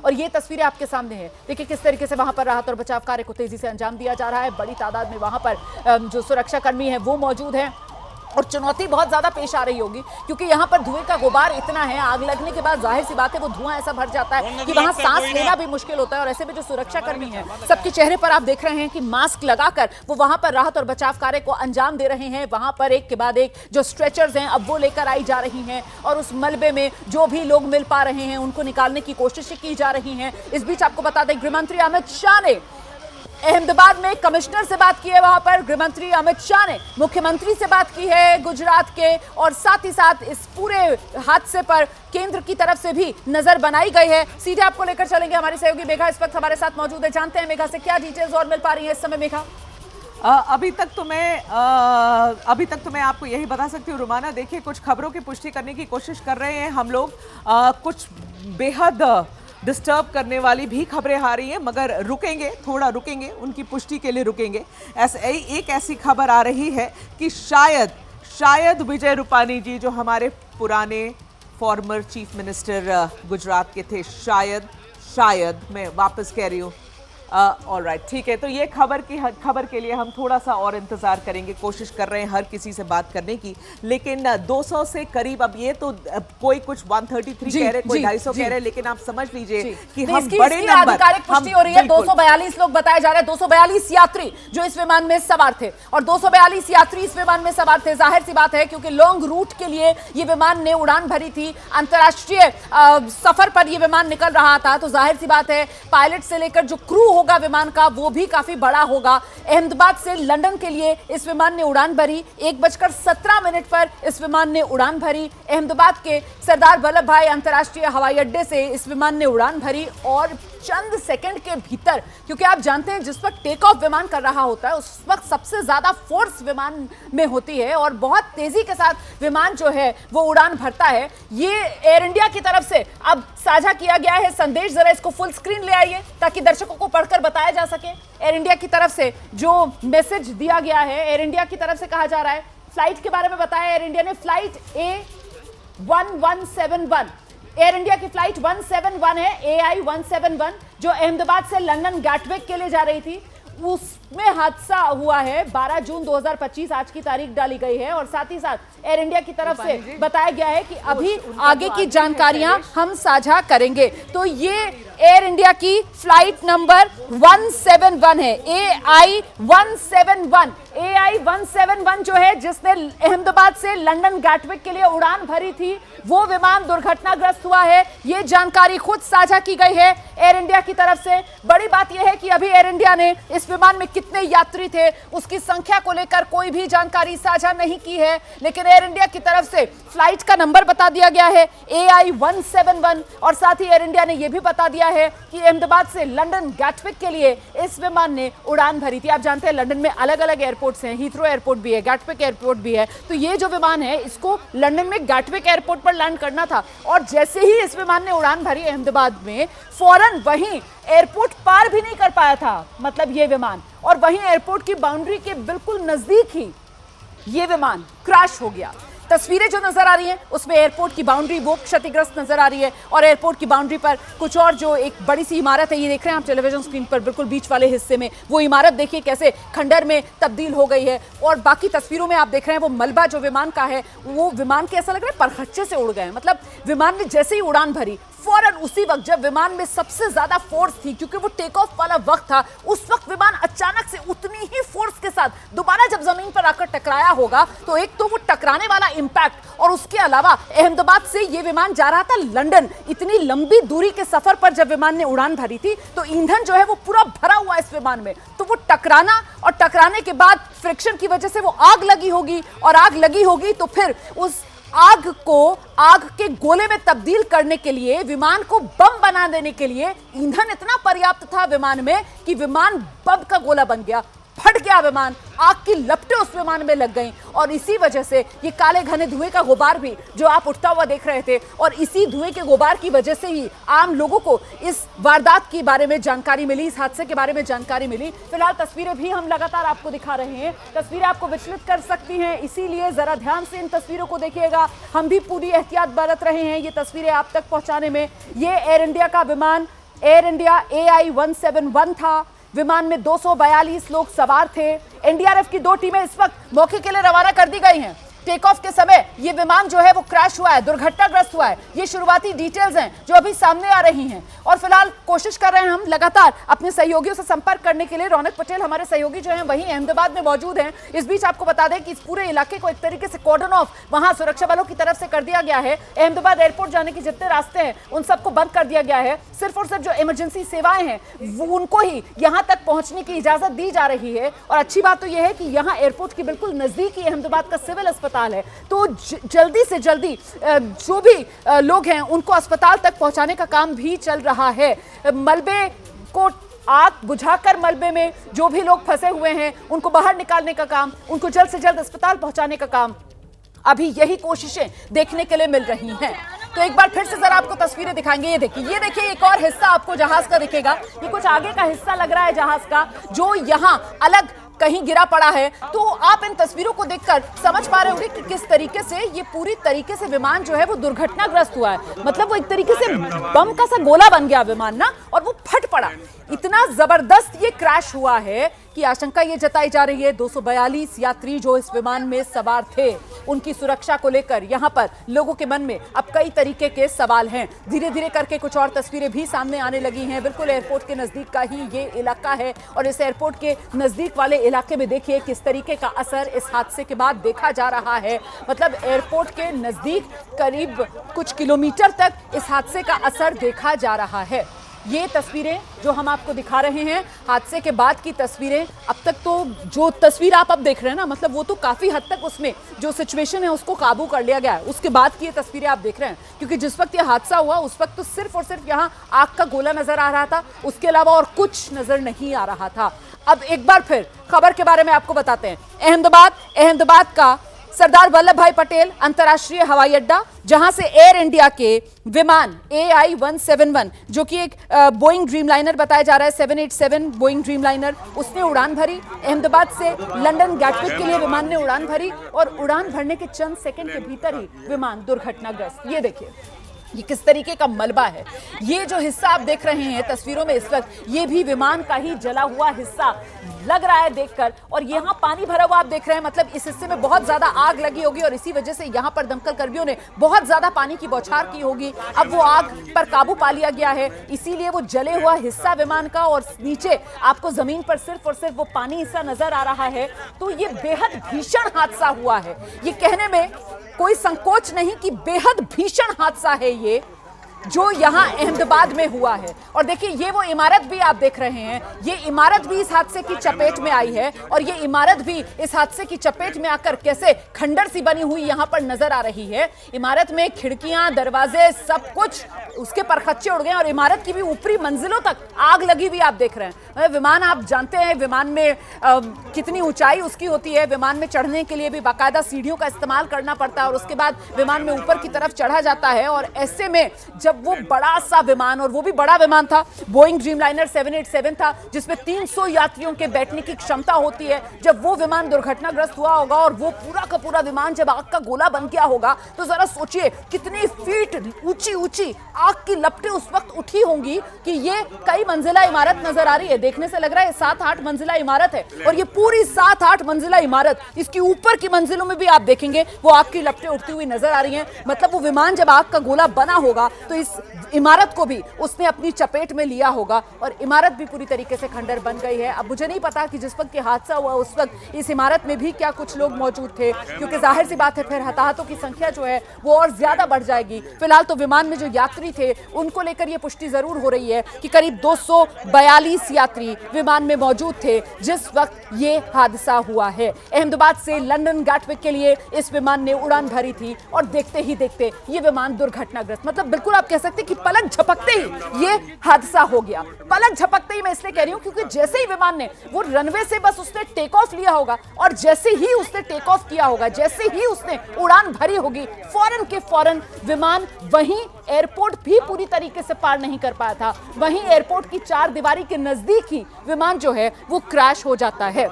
और ये तस्वीरें आपके सामने हैं। देखिए किस तरीके से वहां पर राहत और बचाव कार्य को तेजी से अंजाम दिया जा रहा है। बड़ी तादाद में वहां पर जो सुरक्षाकर्मी है वो मौजूद है और चुनौती बहुत ज्यादा पेश आ रही होगी क्योंकि यहाँ पर धुएं का गुबार इतना है। आग लगने के बाद जाहिर सी बात है वो धुआं ऐसा भर जाता है कि वहां सांस लेना भी मुश्किल होता है। और ऐसे में जो सुरक्षा कर्मी हैं सबके चेहरे पर आप देख रहे हैं कि मास्क लगाकर वो वहां पर राहत और बचाव कार्य को अंजाम दे रहे हैं। वहां पर एक के बाद एक जो स्ट्रेचर्स हैं अब वो लेकर आई जा रही हैं और उस मलबे में जो भी लोग मिल पा रहे हैं उनको निकालने की कोशिशें की जा रही हैं। इस बीच आपको बता दें गृह मंत्री अमित शाह ने अहमदाबाद में कमिश्नर से बात की है। वहां पर गृह मंत्री अमित शाह ने मुख्यमंत्री से बात की है गुजरात के और साथ ही साथ इस पूरे हादसे पर केंद्र की तरफ से भी नजर बनाई गई है। सीधे आपको लेकर चलेंगे, हमारी सहयोगी मेघा इस वक्त हमारे साथ मौजूद है। जानते हैं मेघा से क्या डिटेल्स और मिल पा रही है इस समय। मेघा अभी तक तो मैं आपको यही बता सकती हूँ रुमाना, देखिए कुछ खबरों की पुष्टि करने की कोशिश कर रहे हैं हम लोग। कुछ बेहद डिस्टर्ब करने वाली भी खबरें आ रही हैं मगर थोड़ा रुकेंगे, उनकी पुष्टि के लिए रुकेंगे। एक ऐसी खबर आ रही है कि शायद विजय रूपानी जी जो हमारे पुराने फॉर्मर चीफ मिनिस्टर गुजरात के थे, शायद मैं वापस कह रही हूँ, ऑलराइट ठीक है, तो ये खबर के लिए हम थोड़ा सा और इंतजार करेंगे। कोशिश कर रहे हैं हर किसी से बात करने की, लेकिन 200 से करीब, अब ये तो कोई कुछ 133 कह रहे, कोई 250 कह रहे, लेकिन आप समझ लीजिए कि हम बड़े नंबर, आधिकारिक पुष्टि हो रही है। 242 लोग बताए जा रहे हैं, 242 यात्री जो इस विमान में सवार थे और 242 यात्री इस विमान में सवार थे। जाहिर सी बात है क्योंकि लॉन्ग रूट के लिए ये विमान ने उड़ान भरी थी, अंतर्राष्ट्रीय सफर पर ये विमान निकल रहा था, तो जाहिर सी बात है पायलट से लेकर जो क्रू होगा विमान का वो भी काफी बड़ा होगा। अहमदाबाद से लंदन के लिए इस विमान ने उड़ान भरी, 1:17 पर इस विमान ने उड़ान भरी। अहमदाबाद के सरदार वल्लभ भाई अंतर्राष्ट्रीय हवाई अड्डे से इस विमान ने उड़ान भरी और चंद सेकंड के भीतर, क्योंकि आप जानते हैं जिस वक्त टेक ऑफ विमान कर रहा होता है उस वक्त सबसे ज्यादा फोर्स विमान में होती है और बहुत तेजी के साथ विमान जो है वो उड़ान भरता है। ये एयर इंडिया की तरफ से अब साझा किया गया है संदेश, जरा इसको फुल स्क्रीन ले आइए ताकि दर्शकों को पढ़कर बताया जा सके। एयर इंडिया की तरफ से जो मैसेज दिया गया है, एयर इंडिया की तरफ से कहा जा रहा है, फ्लाइट के बारे में बताया एयर इंडिया ने, फ्लाइट A1171, एयर इंडिया की फ्लाइट 171 है, AI 171 जो अहमदाबाद से लंदन गैटविक के लिए जा रही थी, उसमें हादसा हुआ है। 12 जून 2025 आज की तारीख डाली गई है और साथ ही साथ एयर इंडिया की तरफ से बताया गया है कि अभी आगे की जानकारियां हम साझा करेंगे। तो ये एयर इंडिया की फ्लाइट नंबर 171 है, AI 171 जो है जिसने अहमदाबाद से लंदन गैटविक के लिए उड़ान भरी थी, वो विमान दुर्घटनाग्रस्त हुआ है। ये जानकारी खुद साझा की गई है एयर इंडिया की तरफ से। बड़ी बात यह है कि अभी एयर इंडिया ने इस विमान में कितने यात्री थे उसकी संख्या को लेकर कोई भी जानकारी साझा नहीं की है, लेकिन एयर इंडिया की तरफ से फ्लाइट का नंबर बता दिया गया है AI 171 और साथ ही एयर इंडिया ने यह भी बता दिया है कि अहमदाबाद से लंदन गैटविक के लिए इस विमान ने उड़ान भरी थी। आप जानते हैं लंदन में अलग अलग एयरपोर्ट्स हैं, हीथ्रो एयरपोर्ट भी है, गैटविक एयरपोर्ट भी है, तो ये जो विमान है इसको लंदन में गैटविक एयरपोर्ट पर लैंड करना था और जैसे ही इस विमान ने उड़ान भरी अहमदाबाद में, फौरन वहीं एयरपोर्ट पार भी नहीं कर पाया था मतलब ये विमान, और वहीं एयरपोर्ट की बाउंड्री के बिल्कुल नजदीक ही ये विमान क्रैश हो गया। तस्वीरें जो नजर आ रही हैं उसमें एयरपोर्ट की बाउंड्री वो क्षतिग्रस्त नजर आ रही है और एयरपोर्ट की बाउंड्री पर कुछ और जो एक बड़ी सी इमारत है, ये देख रहे हैं आप टेलीविजन स्क्रीन पर बिल्कुल बीच वाले हिस्से में, वो इमारत देखिए कैसे खंडर में तब्दील हो गई है और बाकी तस्वीरों में आप देख रहे हैं वो मलबा जो विमान का है, वो विमान के ऐसा लग रहा है परखच्चे से उड़ गए। मतलब विमान ने जैसे ही उड़ान भरी फौरन उसी वक्त जब विमान में सबसे ज्यादा फोर्स थी, क्योंकि वो टेक ऑफ वाला वक्त था, उस वक्त विमान अचानक से उतनी ही फोर्स के साथ दोबारा जब जमीन पर आकर टकराया होगा तो एक तो वो टकराने वाला इंपैक्ट और उसके अलावा अहमदाबाद से ये विमान जा रहा था लंदन, इतनी लंबी दूरी के सफर पर जब विमान ने उड़ान भरी थी तो ईंधन जो है वो पूरा भरा हुआ इस विमान में, तो वो टकराना और टकराने के बाद फ्रिक्शन की वजह से वो आग लगी होगी और आग लगी होगी तो फिर उस आग को आग के गोले में तब्दील करने के लिए, विमान को बम बना देने के लिए ईंधन इतना पर्याप्त था विमान में कि विमान बम का गोला बन गया, फट गया विमान, आग की लपटें उस विमान में लग गईं और इसी वजह से ये काले घने धुएं का गुबार भी जो आप उठता हुआ देख रहे थे और इसी धुएं के गुबार की वजह से ही आम लोगों को इस वारदात के बारे में जानकारी मिली, इस हादसे के बारे में जानकारी मिली। फिलहाल तस्वीरें भी हम लगातार आपको दिखा रहे हैं, तस्वीरें आपको विचलित कर सकती हैं, इसीलिए जरा ध्यान से इन तस्वीरों को देखिएगा। हम भी पूरी एहतियात बरत रहे हैं ये तस्वीरें आप तक पहुंचाने में। ये एयर इंडिया का विमान एयर इंडिया AI-171 था। विमान में 242 लोग सवार थे। एनडीआरएफ की 2 टीमें इस वक्त मौके के लिए रवाना कर दी गई हैं। टेक ऑफ के समय ये विमान जो है वो क्रैश हुआ है, दुर्घटनाग्रस्त हुआ है। ये शुरुआती डिटेल्स हैं जो अभी सामने आ रही हैं और फिलहाल कोशिश कर रहे हैं हम लगातार अपने सहयोगियों से संपर्क करने के लिए। रौनक पटेल हमारे सहयोगी जो हैं वहीं अहमदाबाद में मौजूद हैं। इस बीच आपको बता दें कि इस पूरे इलाके को एक तरीके से कॉर्डन ऑफ वहां सुरक्षा बलों की तरफ से कर दिया गया है। अहमदाबाद एयरपोर्ट जाने के जितने रास्ते हैं उन सबको बंद कर दिया गया है। सिर्फ और सिर्फ जो इमरजेंसी सेवाएं हैं उनको ही यहां तक पहुंचने की इजाजत दी जा रही है। और अच्छी बात तो यह है कि यहां एयरपोर्ट के बिल्कुल नजदीक ही अहमदाबाद का सिविल अस्पताल है, तो जल्दी से जल्दी जो भी लोग हैं उनको अस्पताल तक पहुंचाने का काम भी चल रहा है। मलबे को आग बुझाकर मलबे में जो भी लोग फंसे हुए हैं उनको बाहर निकालने का काम, उनको जल्द से जल्द अस्पताल पहुंचाने का काम, अभी यही कोशिशें देखने के लिए मिल रही हैं। तो एक बार फिर से जरा आपको तस्वीरें दिखाएंगे। ये देखिए एक और हिस्सा आपको जहाज का दिखेगा। ये कुछ आगे का हिस्सा लग रहा है जहाज का जो यहाँ अलग कहीं गिरा पड़ा है। तो आप इन तस्वीरों को देखकर समझ पा रहे होंगे कि किस तरीके से ये पूरी तरीके से विमान जो है वो दुर्घटनाग्रस्त हुआ है। मतलब वो एक तरीके से बम का सा गोला बन गया विमान ना, और वो फट पड़ा। इतना जबरदस्त ये क्रैश हुआ है कि आशंका ये जताई जा रही है 242 यात्री जो इस विमान में सवार थे उनकी सुरक्षा को लेकर यहाँ पर लोगों के मन में अब कई तरीके के सवाल हैं। धीरे धीरे करके कुछ और तस्वीरें भी सामने आने लगी हैं। बिल्कुल एयरपोर्ट के नजदीक का ही ये इलाका है और इस एयरपोर्ट के नजदीक वाले इलाके में देखिए किस तरीके का असर इस हादसे के बाद देखा जा रहा है। मतलब एयरपोर्ट के नजदीक करीब कुछ किलोमीटर तक इस हादसे का असर देखा जा रहा है। ये तस्वीरें जो हम आपको दिखा रहे हैं हादसे के बाद की तस्वीरें। अब तक तो जो तस्वीर आप अब देख रहे हैं ना, मतलब वो तो काफी हद तक उसमें जो सिचुएशन है उसको काबू कर लिया गया है। उसके बाद की ये तस्वीरें आप देख रहे हैं, क्योंकि जिस वक्त ये हादसा हुआ उस वक्त तो सिर्फ और सिर्फ यहाँ आग का गोला नजर आ रहा था, उसके अलावा और कुछ नजर नहीं आ रहा था। अब एक बार फिर खबर के बारे में आपको बताते हैं। अहमदाबाद का सरदार वल्लभ भाई पटेल अंतर्राष्ट्रीय हवाई अड्डा, जहां से एयर इंडिया के विमान AI-171 जो कि एक बोइंग ड्रीमलाइनर बताया जा रहा है, 787 बोइंग ड्रीमलाइनर, उसने उड़ान भरी। अहमदाबाद से लंदन गैटविक के लिए विमान ने उड़ान भरी और उड़ान भरने के चंद सेकंड के भीतर ही विमान दुर्घटनाग्रस्त। ये देखिए ये किस तरीके का मलबा है। ये जो हिस्सा आप देख रहे हैं तस्वीरों में इस वक्त, ये भी विमान का ही जला हुआ हिस्सा लग रहा है देखकर। और यहाँ पानी भरा हुआ आप देख रहे हैं, मतलब इस हिस्से में बहुत ज्यादा आग लगी होगी और इसी वजह से यहाँ पर दमकल कर्मियों ने बहुत ज्यादा पानी की बौछार की होगी। अब वो आग पर काबू पा लिया गया है, इसीलिए वो जले हुआ हिस्सा विमान का और नीचे आपको जमीन पर सिर्फ और सिर्फ वो पानी हिस्सा नजर आ रहा है। तो ये बेहद भीषण हादसा हुआ है। ये कहने में कोई संकोच नहीं कि बेहद भीषण हादसा है ये जो यहाँ अहमदाबाद में हुआ है। और देखिए ये वो इमारत भी आप देख रहे हैं, ये इमारत भी इस हादसे की चपेट में आई है और ये इमारत भी इस हादसे की चपेट में आकर कैसे खंडर सी बनी हुई यहाँ पर नजर आ रही है। इमारत में खिड़कियां, दरवाजे, सब कुछ उसके परखच्चे उड़ गए और इमारत की भी ऊपरी मंजिलों तक आग लगी हुई आप देख रहे हैं। विमान आप जानते हैं विमान में कितनी ऊंचाई उसकी होती है। विमान में चढ़ने के लिए भी बाकायदा सीढ़ियों का इस्तेमाल करना पड़ता है और उसके बाद विमान में ऊपर की तरफ चढ़ा जाता है। और ऐसे में जब वो बड़ा सा विमान, और वो भी बड़ा विमान था, बोइंग ड्रीमलाइनर 787 था जिसमें 300 यात्रियों के बैठने की क्षमता होती है, जब वो विमान दुर्घटनाग्रस्त हुआ होगा और वो पूरा का पूरा विमान जब आग का गोला बन गया होगा तो जरा सोचिए कितनी फीट ऊंची ऊंची आग की लपटें उस वक्त उठी होंगी कि ये कई मंजिला इमारत नजर आ रही है। देखने से लग रहा है 7-8 मंजिला इमारत है और ये पूरी 7-8 मंजिला इमारत, इसकी ऊपर की मंजिलों में भी आप देखेंगे वो आग की लपटें उठती हुई नजर आ रही हैं। मतलब वो विमान जब आग का गोला बना होगा तो इस इमारत को भी उसने अपनी चपेट में लिया होगा और इमारत भी पूरी तरीके से खंडर बन गई है। अब मुझे नहीं पता कि जिस वक्त ये हादसा हुआ उस वक्त इस इमारत में भी क्या कुछ लोग मौजूद थे, क्योंकि जाहिर सी बात है फिर हताहतों की संख्या जो है वो और ज्यादा बढ़ जाएगी। फिलहाल तो विमान में जो यात्री थे उनको लेकर ये पुष्टि जरूर हो रही है कि करीब 242 यात्री विमान में मौजूद थे जिस वक्त ये हादसा हुआ है। अहमदाबाद से लंदन गैटविक के लिए इस विमान ने उड़ान भरी थी और देखते ही देखते ये विमान दुर्घटनाग्रस्त, मतलब बिल्कुल आप कह सकते हैं कि पलक झपकते ही ये हादसा हो गया। पलक झपकते ही मैं इसलिए कह रही हूं क्योंकि जैसे ही विमान ने वो रनवे से बस उसने टेक ऑफ लिया होगा और जैसे ही उसने टेक ऑफ किया होगा, जैसे ही उसने उड़ान भरी होगी, फौरन के फौरन विमान वहीं एयरपोर्ट भी पूरी तरीके से पार नहीं कर पाया था, वहीं एयरपोर्ट की चार दीवारी के नजदीक ही विमान जो है वो क्रैश हो जाता है।